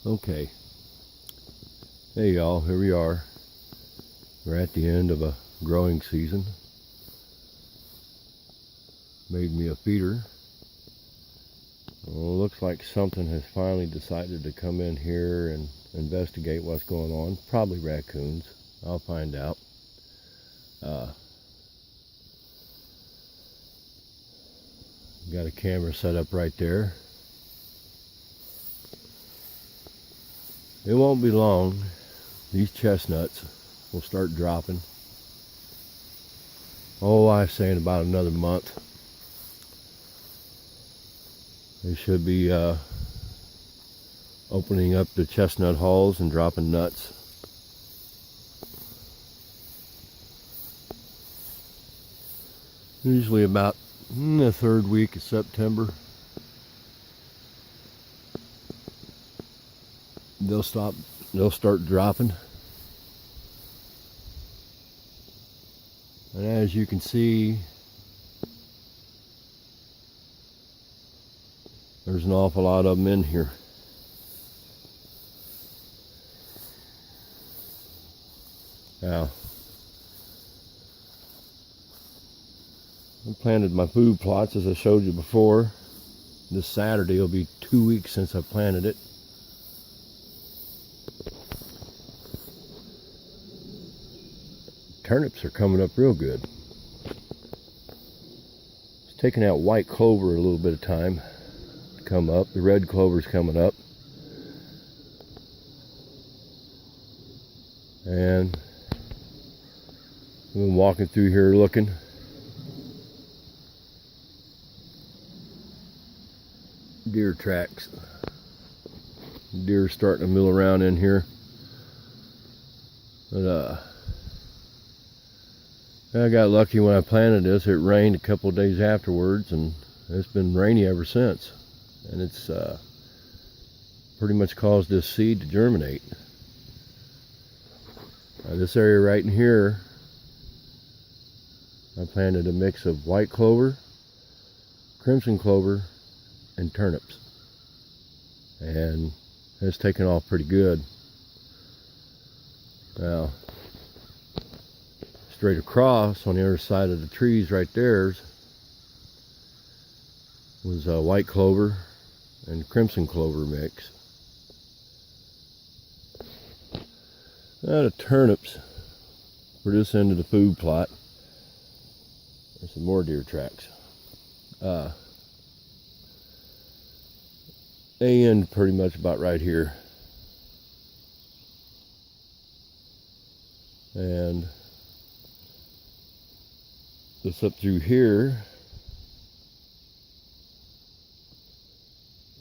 Okay. Hey y'all, here we are. We're at the end of a growing season. Made me a feeder. Well, looks like something has finally decided to come in here and investigate what's going on. Probably raccoons. I'll find out. Got a camera set up right there. It won't be long. These chestnuts will start dropping. Oh, I say in about another month. They should be opening up the chestnut hulls and dropping nuts. Usually about the third week of September. They'll start dropping. And as you can see, there's an awful lot of them in here. Now, I planted my food plots as I showed you before. This Saturday will be 2 weeks since I planted it. Turnips are coming up real good. It's taking out white clover a little bit of time to come up. The red clover's coming up. And I've been walking through here looking. Deer tracks. Deer starting to mill around in here. But I got lucky when I planted this. It rained a couple of days afterwards, and it's been rainy ever since. And it's pretty much caused this seed to germinate. This area right in here, I planted a mix of white clover, crimson clover, and turnips. And it's taken off pretty good. Now, straight across on the other side of the trees right there was white clover and crimson clover mix. Now the turnips for this end of the food plot. There's some more deer tracks. They end pretty much about right here. And this up through here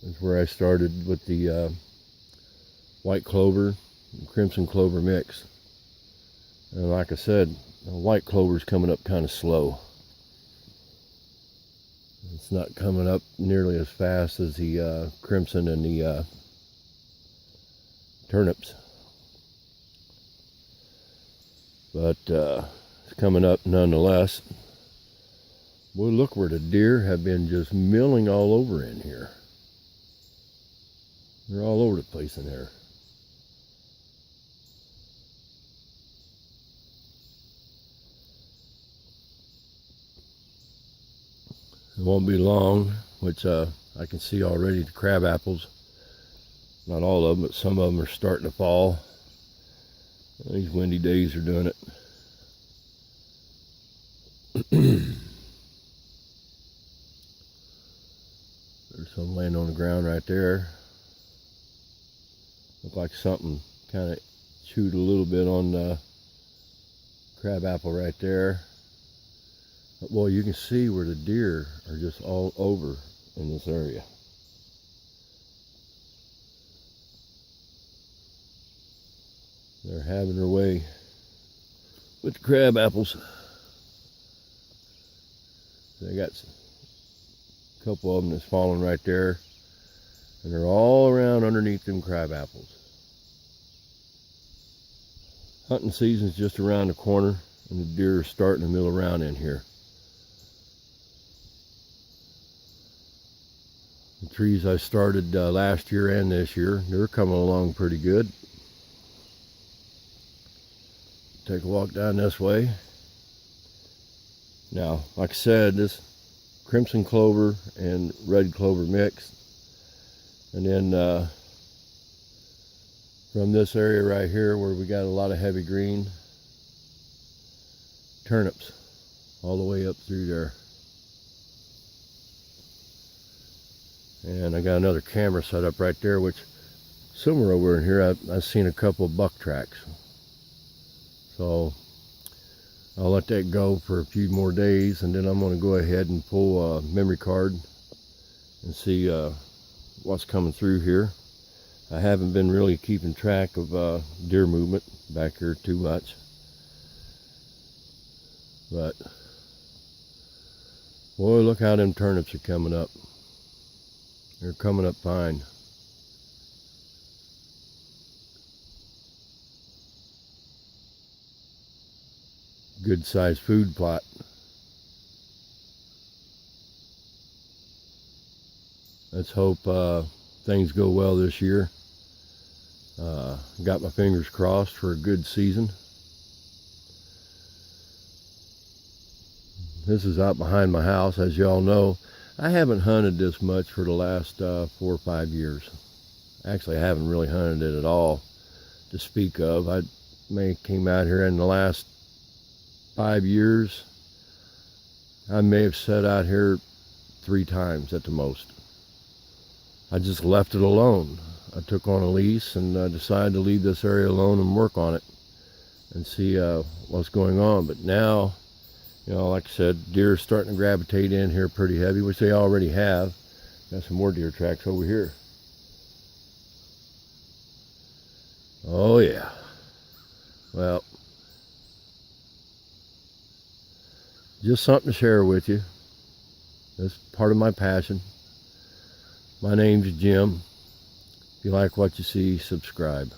is where I started with the white clover and crimson clover mix. And like I said, the white clover is coming up kind of slow. It's not coming up nearly as fast as the crimson and the turnips. But it's coming up nonetheless. Boy, look where the deer have been just milling all over in here. They're all over the place in there. It won't be long, which I can see already the crab apples. Not all of them, but some of them are starting to fall. These windy days are doing it. There's some laying on the ground right there. Look like something kind of chewed a little bit on the crab apple right there. But boy, you can see where the deer are just all over in this area. They're having their way with the crab apples. They got a couple of them that's falling right there, and they're all around underneath them crab apples. Hunting season's just around the corner, and the deer are starting to mill around in here. The trees I started last year and this year, they're coming along pretty good. Take a walk down this way. Now, like I said, this crimson clover and red clover mixed. And then from this area right here where we got a lot of heavy green, turnips all the way up through there. And I got another camera set up right there, which somewhere over in here I've seen a couple of buck tracks. So I'll let that go for a few more days, and then I'm going to go ahead and pull a memory card and see what's coming through here. I haven't been really keeping track of deer movement back here too much, but boy, look how them turnips are coming up. They're coming up fine. Good sized food plot. Let's hope things go well this year. Got my fingers crossed for a good season. This is out behind my house. As y'all know, I haven't hunted this much for the last 4 or 5 years. Actually, I haven't really hunted it at all to speak of. I came out here in the last 5 years. I may have sat out here 3 times at the most. I just left it alone. I took on a lease and decided to leave this area alone and work on it and see what's going on. But now, you know, like I said, deer are starting to gravitate in here pretty heavy, which they already have. Got some more deer tracks over here. Oh yeah. Well, just something to share with you. That's part of my passion. My name's Jim. If you like what you see, subscribe.